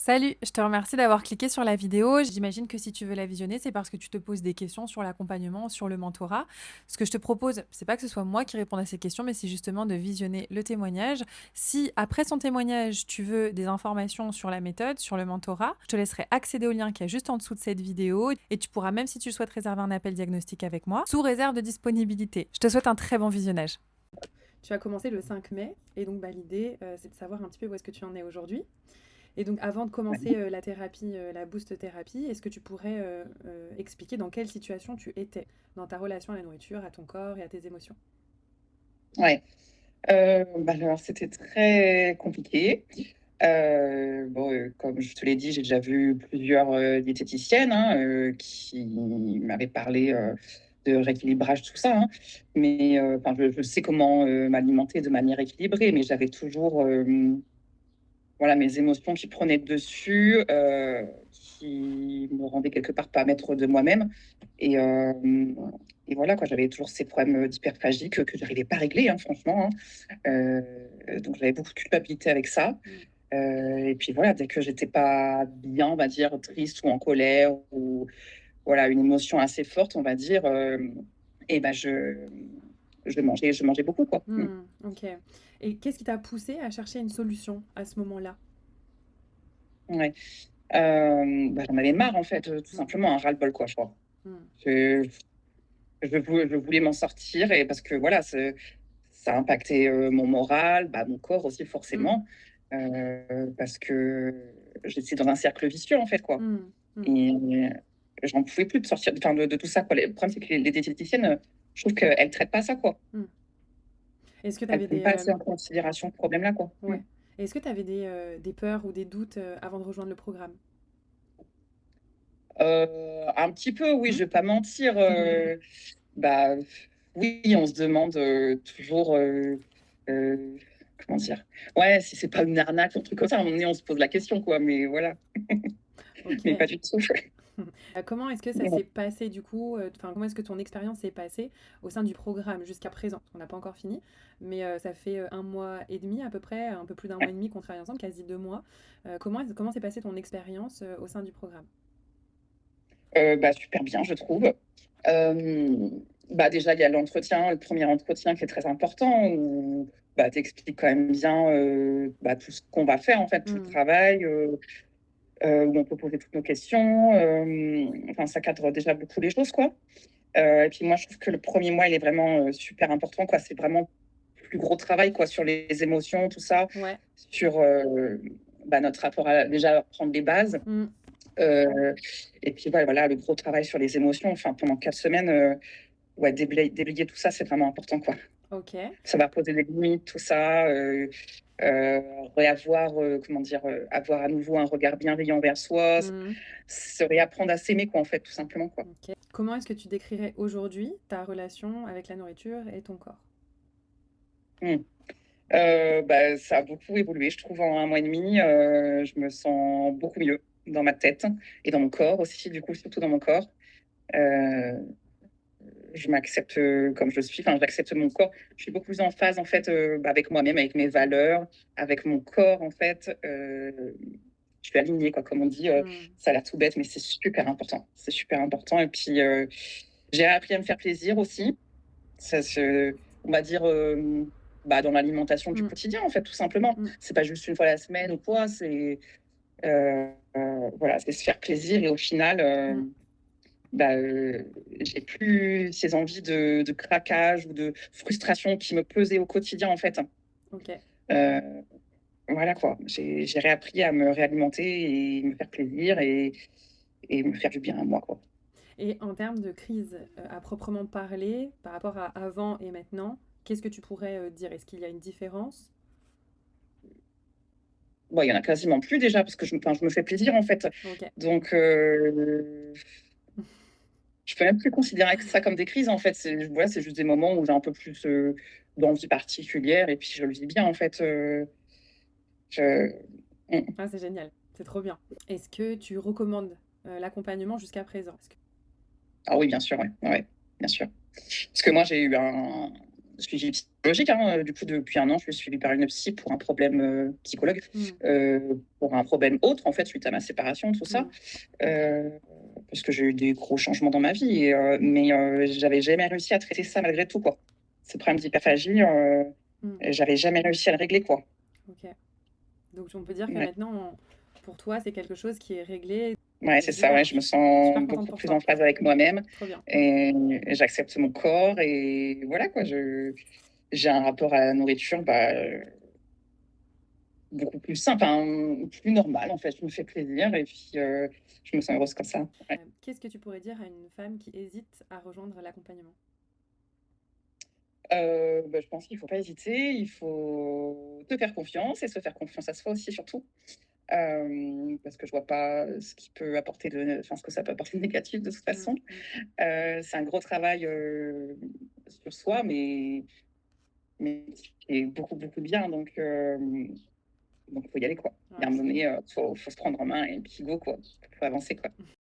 Salut, je te remercie d'avoir cliqué sur la vidéo. J'imagine que si tu veux la visionner, c'est parce que tu te poses des questions sur l'accompagnement, sur le mentorat. Ce que je te propose, c'est pas que ce soit moi qui réponde à ces questions, mais c'est justement de visionner le témoignage. Si après son témoignage, tu veux des informations sur la méthode, sur le mentorat, je te laisserai accéder au lien qui est juste en dessous de cette vidéo et tu pourras, même si tu souhaites réserver un appel diagnostic avec moi, sous réserve de disponibilité. Je te souhaite un très bon visionnage. Tu as commencé le 5 mai et donc l'idée, c'est de savoir un petit peu où est-ce que tu en es aujourd'hui. Et donc, avant de commencer la thérapie, la boost thérapie, est-ce que tu pourrais expliquer dans quelle situation tu étais dans ta relation à la nourriture, à ton corps et à tes émotions? Ouais. Alors c'était très compliqué. Bon, comme je te l'ai dit, j'ai déjà vu plusieurs diététiciennes hein, qui m'avaient parlé de rééquilibrage, tout ça. Hein. Mais enfin, je sais comment m'alimenter de manière équilibrée, mais j'avais toujours voilà, mes émotions qui prenaient le dessus, qui me rendaient quelque part pas maître de moi-même. Et, euh, et voilà, quoi, j'avais toujours ces problèmes d'hyperphagie que je n'arrivais pas à régler, hein, franchement. Hein. Donc j'avais beaucoup de culpabilité avec ça. Mm. Et puis voilà, dès que j'étais pas bien, on va dire, triste ou en colère, ou voilà, une émotion assez forte, on va dire, et ben je mangeais beaucoup, quoi. Ok. Et qu'est-ce qui t'a poussé à chercher une solution à ce moment-là? Ouais. J'en avais marre, en fait, tout Mm. simplement, un ras-le-bol, quoi, je crois. Mm. Je, je voulais m'en sortir, et parce que voilà, ça a impacté mon moral, bah, mon corps aussi, Mm. forcément, parce que j'étais dans un cercle vicieux, en fait, quoi. Mm. Mm. Et j'en pouvais plus de sortir enfin, de tout ça, quoi. Le problème, c'est que les diététiciennes, je trouve qu'elles ne traitent pas ça, quoi. Mm. Est-ce que tu Elles ne avais prennent des pas assez en considération ce problème-là, quoi. ouais. Est-ce que tu avais des peurs ou des doutes avant de rejoindre le programme? Un petit peu, oui, Mm. je vais pas mentir. Bah, oui, on se demande toujours, euh, comment dire, ouais, si c'est pas une arnaque ou un truc comme ça, à un moment donné, on se pose la question, quoi, mais voilà, mais Ok. pas du tout. Comment est-ce que ça s'est passé du coup, enfin, comment est-ce que ton expérience s'est passée au sein du programme jusqu'à présent? On n'a pas encore fini, mais ça fait 1 mois et demi à peu près, un peu plus d'1 mois et demi qu'on travaille ensemble, quasi 2 mois. Comment s'est passée ton expérience, au sein du programme? Bah, super bien, je trouve. Euh, Bah, déjà, il y a l'entretien, le premier entretien qui est très important, où bah, tu expliques quand même bien bah, tout ce qu'on va faire, en fait, tout le Mmh. travail, où on peut poser toutes nos questions. Enfin, ça cadre déjà beaucoup les choses, quoi. Et puis moi, je trouve que le premier mois, il est vraiment super important, quoi. C'est vraiment le plus gros travail, quoi, sur les émotions, tout ça, Ouais. sur bah, notre rapport à déjà prendre les bases. Mmh. Euh, et puis voilà, le gros travail sur les émotions. Enfin, pendant 4 semaines, ouais, déblayer tout ça, c'est vraiment important, quoi. OK. Ça va poser des limites, tout ça. Euh, Réavoir, comment dire, avoir à nouveau un regard bienveillant vers soi, Mmh. se réapprendre à s'aimer, quoi, en fait, tout simplement, quoi. OK. Comment est-ce que tu décrirais aujourd'hui ta relation avec la nourriture et ton corps? Mm. Bah, ça a beaucoup évolué, je trouve, en 1 mois et demi. Je me sens beaucoup mieux dans ma tête et dans mon corps aussi, du coup, surtout dans mon corps. Euh, je m'accepte comme je suis, enfin, j'accepte mon corps. Je suis beaucoup plus en phase, en fait, bah, avec moi-même, avec mes Mmh. valeurs, avec mon corps, en fait. Je suis alignée, quoi, comme on dit. Mmh. Ça a l'air tout bête, mais c'est super important. C'est super important. Et puis, j'ai appris à me faire plaisir aussi. Ça se, on va dire, bah, dans l'alimentation du Mmh. quotidien, en fait, tout simplement. Mmh. C'est pas juste une fois la semaine ou quoi, voilà, c'est se faire plaisir et au final, Mmh. bah, j'ai plus ces envies de craquage ou de frustration qui me pesaient au quotidien, en fait. OK. Euh, voilà, quoi. J'ai réappris à me réalimenter et me faire plaisir et me faire du bien à moi, quoi. Et en termes de crise, à proprement parler, par rapport à avant et maintenant, qu'est-ce que tu pourrais, dire? Est-ce qu'il y a une différence? Bon, il y en a quasiment plus déjà parce que enfin, je me fais plaisir, en fait. OK. Donc, je peux même plus considérer ça comme des crises, en fait. Voilà, c'est juste des moments où j'ai un peu plus d'envie particulière et puis je le vis bien, en fait. Je... Mm. Ah, c'est génial, c'est trop bien. Est-ce que tu recommandes, l'accompagnement jusqu'à présent? Est-ce que Ah oui, bien sûr, ouais. Ouais, bien sûr. Parce que moi, j'ai eu un... suivi psychologique, hein, du coup, depuis 1 an, je suis suivie par une psy pour un problème, psychologue, Mmh. pour un problème autre, en fait, suite à ma séparation, tout ça. Mmh. Heu, parce que j'ai eu des gros changements dans ma vie mais j'avais jamais réussi à traiter ça malgré tout, quoi. Ce problème d'hyperphagie, Mmh. j'avais jamais réussi à le régler, quoi. OK. Donc on peut dire que Ouais. maintenant, pour toi, c'est quelque chose qui est réglé. Ouais, c'est ça, ouais, Super, je je me suis sens super contente beaucoup pour plus en toi. phase avec moi-même Trop bien. et j'accepte mon corps et voilà, quoi, j'ai un rapport à la nourriture, beaucoup plus simple, enfin, plus normal, en fait. Je me fais plaisir et puis, je me sens heureuse comme ça. Ouais. Qu'est-ce que tu pourrais dire à une femme qui hésite à rejoindre l'accompagnement? Je pense qu'il faut pas hésiter, il faut te faire confiance et se faire confiance à soi aussi surtout. Parce que je vois pas ce qui peut apporter de enfin, ce que ça peut apporter de négatif de toute Mmh, façon. mmh. C'est un gros travail, sur soi, mais qui est beaucoup, beaucoup de bien donc faut y aller, quoi. Il y a un Ouais, moment donné, faut se prendre en main et puis go, quoi. Faut avancer, quoi.